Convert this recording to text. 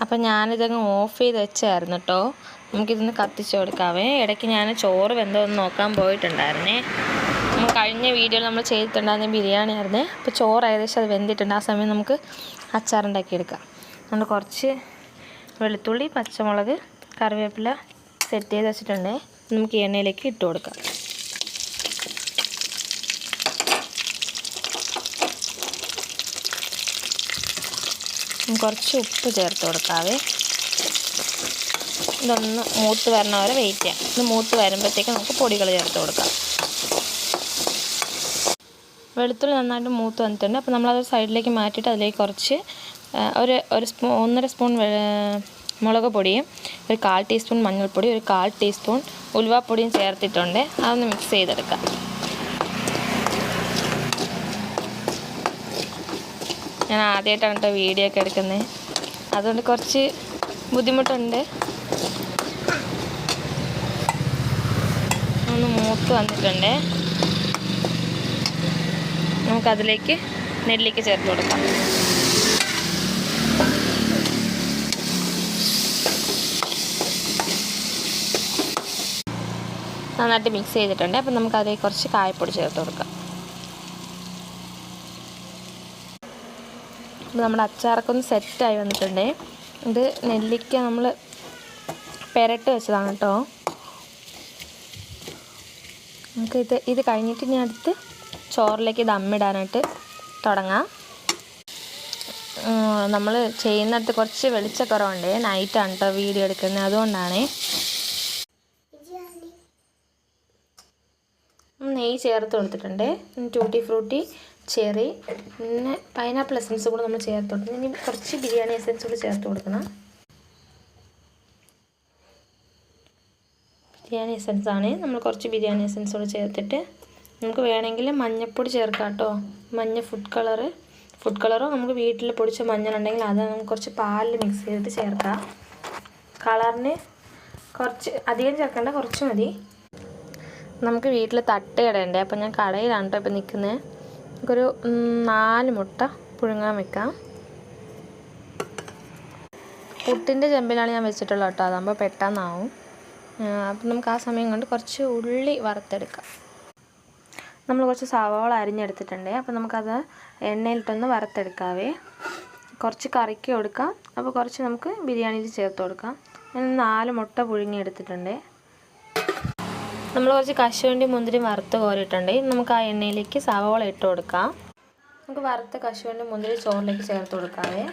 അപ്പം ഞാനിതങ്ങ് ഓഫ് ചെയ്ത് വെച്ചായിരുന്നു കേട്ടോ. നമുക്കിതൊന്ന് കത്തിച്ച് കൊടുക്കാവേ. ഇടയ്ക്ക് ഞാൻ ചോറ് വെന്തോന്ന് നോക്കാൻ പോയിട്ടുണ്ടായിരുന്നേ. കഴിഞ്ഞ വീഡിയോയിൽ നമ്മൾ ചെയ്തിട്ടുണ്ടായിരുന്ന ബിരിയാണി ആയിരുന്നേ. അപ്പോൾ ചോറ് ഏകദേശം അത് വെന്തിട്ടുണ്ട്. ആ സമയം നമുക്ക് അച്ചാറുണ്ടാക്കിയെടുക്കാം. നമ്മൾ കുറച്ച് വെളുത്തുള്ളി, പച്ചമുളക്, കറിവേപ്പില സെറ്റ് ചെയ്ത് വെച്ചിട്ടുണ്ടേ. നമുക്ക് ഈ എണ്ണയിലേക്ക് ഇട്ട് കൊടുക്കാം. കുറച്ച് ഉപ്പ് ചേർത്ത് കൊടുക്കാവേ. ഇതൊന്ന് മൂത്ത് വരണ വരെ വെയിറ്റ് ചെയ്യാം. ഇത് മൂത്ത് വരുമ്പോഴത്തേക്ക് നമുക്ക് പൊടികൾ ചേർത്ത് കൊടുക്കാം. വെളുത്തുള്ളി നന്നായിട്ട് മൂത്ത് വന്നിട്ടുണ്ട്. അപ്പോൾ നമ്മളത് സൈഡിലേക്ക് മാറ്റിയിട്ട് അതിലേക്ക് കുറച്ച് ഒരു 1.5 സ്പൂൺ മുളക് പൊടിയും, ഒരു 1/4 ടീസ്പൂൺ മഞ്ഞൾപ്പൊടി, ഒരു 1/4 ടീസ്പൂൺ ഉലുവാപ്പൊടിയും ചേർത്തിട്ടുണ്ട്. അതൊന്ന് മിക്സ് ചെയ്തെടുക്കാം. ഞാൻ ആദ്യമായിട്ടാണ് കേട്ടോ വീഡിയോ ഒക്കെ എടുക്കുന്നത്, അതുകൊണ്ട് കുറച്ച് ബുദ്ധിമുട്ടുണ്ട്. ഒന്ന് മൂത്ത് വന്നിട്ടുണ്ട്. നമുക്കതിലേക്ക് നെല്ലിക്ക ചേർത്ത് കൊടുക്കാം. നന്നായിട്ട് മിക്സ് ചെയ്തിട്ടുണ്ട്. അപ്പം നമുക്കതിലേക്ക് കുറച്ച് കായപ്പൊടി ചേർത്ത് കൊടുക്കാം. അപ്പോൾ നമ്മുടെ അച്ചാറൊക്കെ ഒന്ന് സെറ്റായി വന്നിട്ടുണ്ട്. ഇത് നെല്ലിക്ക നമ്മൾ പെരട്ട് വെച്ചതാണ് കേട്ടോ. നമുക്ക് ഇത് കഴിഞ്ഞിട്ട് ഇനി അടുത്ത് ചോറിലേക്ക് ദമ്മിടാനായിട്ട് തുടങ്ങാം. നമ്മൾ ചെയ്യുന്നിടത്ത് കുറച്ച് വെളിച്ചക്കുറവുണ്ട്. നൈറ്റാണ് കേട്ടോ വീഡിയോ എടുക്കുന്നത്, അതുകൊണ്ടാണേ. നെയ്യ് ചേർത്ത് കൊടുത്തിട്ടുണ്ട്. ടൂട്ടി ഫ്രൂട്ടി, ചെറി, പിന്നെ പൈനാപ്പിൾ എസൻസ് കൂടെ നമ്മൾ ചേർത്ത് കൊടുക്കണം. ഇനി കുറച്ച് ബിരിയാണി എസൻസ് കൂടെ ചേർത്ത് കൊടുക്കണം. ബിരിയാണി എസൻസ് ആണ്. നമ്മൾ കുറച്ച് ബിരിയാണി എസൻസ് കൂടെ ചേർത്തിട്ട് നമുക്ക് വേണമെങ്കിൽ മഞ്ഞൾപ്പൊടി ചേർക്കാം കേട്ടോ. ഫുഡ് കളറോ നമുക്ക് വീട്ടിൽ പൊടിച്ച മഞ്ഞളുണ്ടെങ്കിൽ അത് നമുക്ക് കുറച്ച് പാലിൽ മിക്സ് ചെയ്തിട്ട് ചേർക്കാം. കളറിന് കുറച്ച് അധികം ചേർക്കേണ്ട, കുറച്ച് മതി. നമുക്ക് വീട്ടിൽ തട്ടുകടയുണ്ട്. അപ്പോൾ ഞാൻ കടയിലാണ് കേട്ടോ ഇപ്പോൾ നിൽക്കുന്നത്. നമുക്കൊരു 4 മുട്ട പുഴുങ്ങാൻ വെക്കാം. പുട്ടിൻ്റെ ചെമ്പിലാണ് ഞാൻ വെച്ചിട്ടുള്ളത് കേട്ടോ, അതാകുമ്പോൾ പെട്ടെന്നാവും. അപ്പം നമുക്ക് ആ സമയം കൊണ്ട് കുറച്ച് ഉള്ളി വറുത്തെടുക്കാം. നമ്മൾ കുറച്ച് സവാള അരിഞ്ഞെടുത്തിട്ടുണ്ട്. അപ്പോൾ നമുക്കത് എണ്ണയിലിട്ടൊന്ന് വറുത്തെടുക്കാവേ. കുറച്ച് കറിക്ക് കൊടുക്കാം. അപ്പോൾ കുറച്ച് നമുക്ക് ബിരിയാണിയിൽ ചേർത്ത് കൊടുക്കാം. ഞാൻ 4 മുട്ട പുഴുങ്ങിയെടുത്തിട്ടുണ്ട്. നമ്മൾ കുറച്ച് കശുവണ്ടി മുന്തിരി വറുത്ത് കോരിയിട്ടുണ്ട്. നമുക്ക് ആ എണ്ണയിലേക്ക് സവാള ഇട്ട് കൊടുക്കാം. നമുക്ക് വറുത്ത കശുവണ്ടി മുന്തിരി ചോറിലേക്ക് ചേർത്ത് കൊടുക്കാവേ.